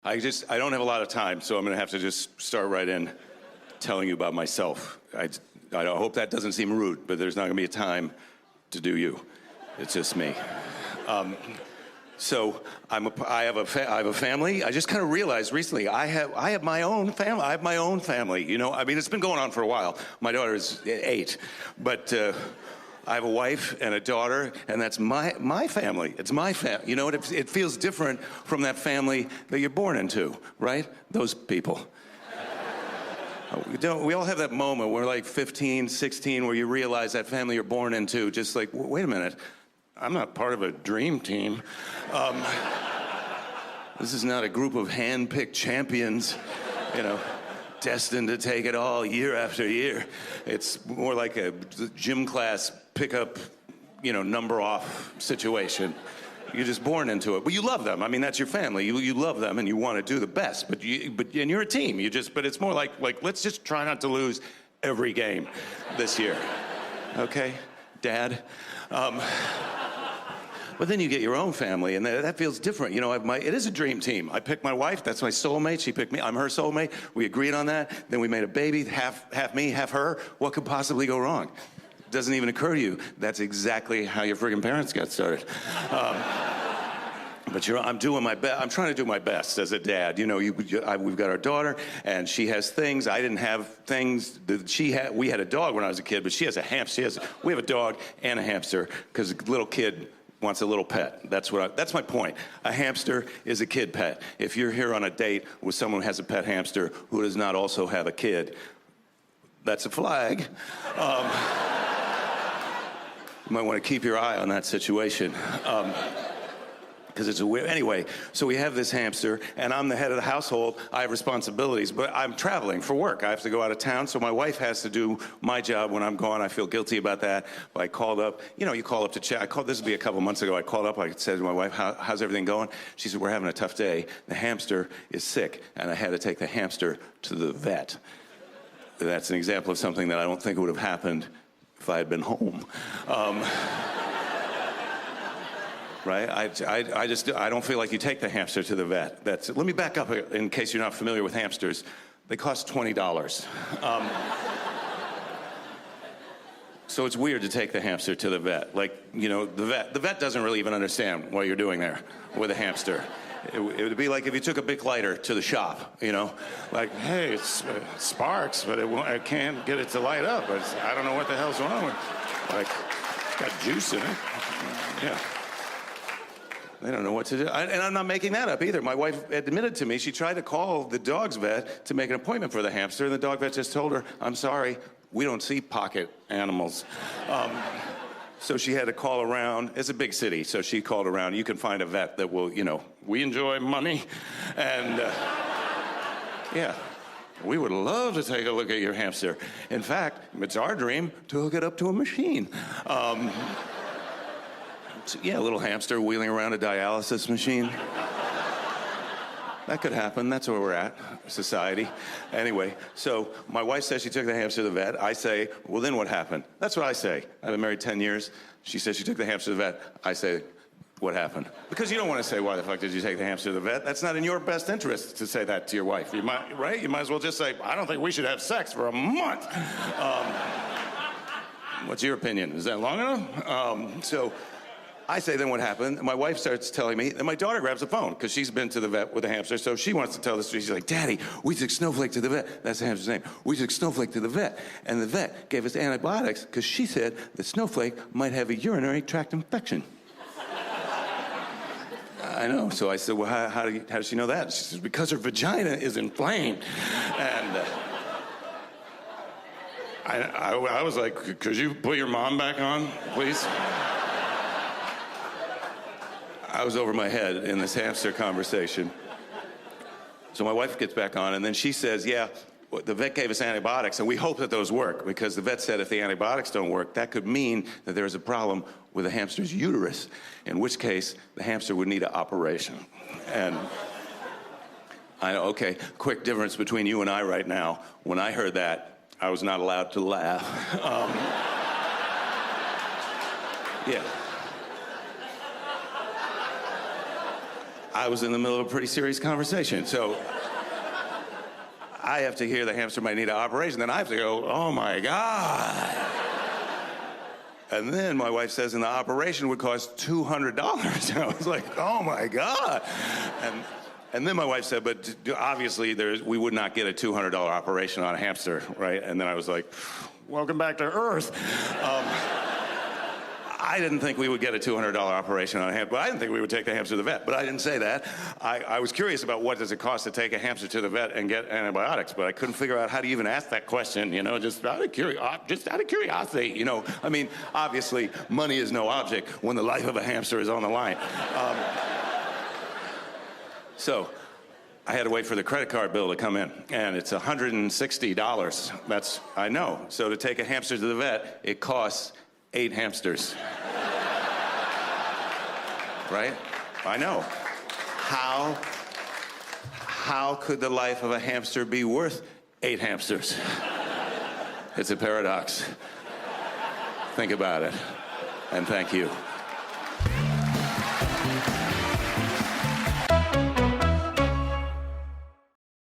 I don't have a lot of time, so I'm going to have to just start right in telling you about myself. I hope that doesn't seem rude, but there's not going to be a time to do you. It's just me. So I have a family. I just kind of realized recently I have my own family. I have my own family. You know, I mean, it's been going on for a while. My daughter is 8, but I have a wife and a daughter, and that's my family. It's my family. You know, it feels different from that family that you're born into, right? Those people. We all have that moment where, like 15, 16, where you realize that family you're born into, just like, wait a minute. I'm not part of a dream team. This is not a group of hand-picked champions, you know, destined to take it all year after year. It's more like a gym class pickup, you know, number off situation. You're just born into it, but you love them. I mean, that's your family. You love them, and you want to do the best. But you're a team. But it's more like let's just try not to lose every game this year, okay, Dad? But then you get your own family, and that feels different. You know, it is a dream team. I picked my wife. That's my soulmate. She picked me. I'm her soulmate. We agreed on that. Then we made a baby, half me, half her. What could possibly go wrong? It doesn't even occur to you. That's exactly how your friggin' parents got started. But I'm doing my best. I'm trying to do my best as a dad. You know, we've got our daughter, and she has things. I didn't have things that she had. We had a dog when I was a kid, but she has a hamster. We have a dog and a hamster because a little kid wants a little pet. That's my point. A hamster is a kid pet. If you're here on a date with someone who has a pet hamster who does not also have a kid, that's a flag. You might want to keep your eye on that situation. Because it's a weird, anyway, so we have this hamster, and I'm the head of the household. I have responsibilities, but I'm traveling for work. I have to go out of town, so my wife has to do my job when I'm gone. I feel guilty about that. But I called up, you know, you call up to check. This would be a couple months ago. I called up, I said to my wife, how's everything going? She said, we're having a tough day. The hamster is sick, and I had to take the hamster to the vet. That's an example of something that I don't think would have happened if I had been home. Right? I don't feel like you take the hamster to the vet. Let me back up in case you're not familiar with hamsters. They cost $20. So it's weird to take the hamster to the vet. Like, you know, the vet doesn't really even understand what you're doing there with a hamster. It would be like if you took a big lighter to the shop, you know? Like, hey, it sparks, but I can't get it to light up. I don't know what the hell's wrong with it. Like, it's got juice in it. Yeah. They don't know what to do. And I'm not making that up either. My wife admitted to me she tried to call the dog's vet to make an appointment for the hamster, and the dog vet just told her, I'm sorry, we don't see pocket animals. So she had to call around. It's a big city, so she called around. You can find a vet that will, you know, we enjoy money, and yeah. We would love to take a look at your hamster. In fact, it's our dream to hook it up to a machine. Yeah, a little hamster wheeling around a dialysis machine. That could happen. That's where we're at, society. Anyway, so my wife says she took the hamster to the vet. I say, well, then what happened? That's what I say. I've been married 10 years. She says she took the hamster to the vet. I say, what happened? Because you don't want to say, why the fuck did you take the hamster to the vet? That's not in your best interest to say that to your wife. You might, right? You might as well just say, I don't think we should have sex for a month. What's your opinion? Is that long enough? So I say, then what happened? My wife starts telling me, and my daughter grabs the phone, because she's been to the vet with a hamster, so she wants to tell the story. She's like, Daddy, we took Snowflake to the vet. That's the hamster's name. We took Snowflake to the vet, and the vet gave us antibiotics, because she said that Snowflake might have a urinary tract infection. I know, so I said, well, how does she know that? She says, because her vagina is inflamed. And I was like, could you put your mom back on, please? I was over my head in this hamster conversation. So my wife gets back on, and then she says, yeah, well, the vet gave us antibiotics, and we hope that those work, because the vet said if the antibiotics don't work, that could mean that there's a problem with the hamster's uterus, in which case the hamster would need an operation. And I know, okay, quick difference between you and I right now. When I heard that, I was not allowed to laugh. Yeah. I was in the middle of a pretty serious conversation. So I have to hear the hamster might need an operation. Then I have to go, oh my God. And then my wife says, and the operation would cost $200. And I was like, oh my God. And then my wife said, but obviously we would not get a $200 operation on a hamster, right? And then I was like, welcome back to Earth. I didn't think we would get a $200 operation on a hamster. But I didn't think we would take the hamster to the vet. But I didn't say that. I was curious about what does it cost to take a hamster to the vet and get antibiotics. But I couldn't figure out how to even ask that question, you know, just out of curiosity, you know. I mean, obviously, money is no object when the life of a hamster is on the line. So I had to wait for the credit card bill to come in, and it's $160. I know. So to take a hamster to the vet, it costs 8 hamsters. Right? I know. How could the life of a hamster be worth 8 hamsters? It's a paradox. Think about it, and thank you.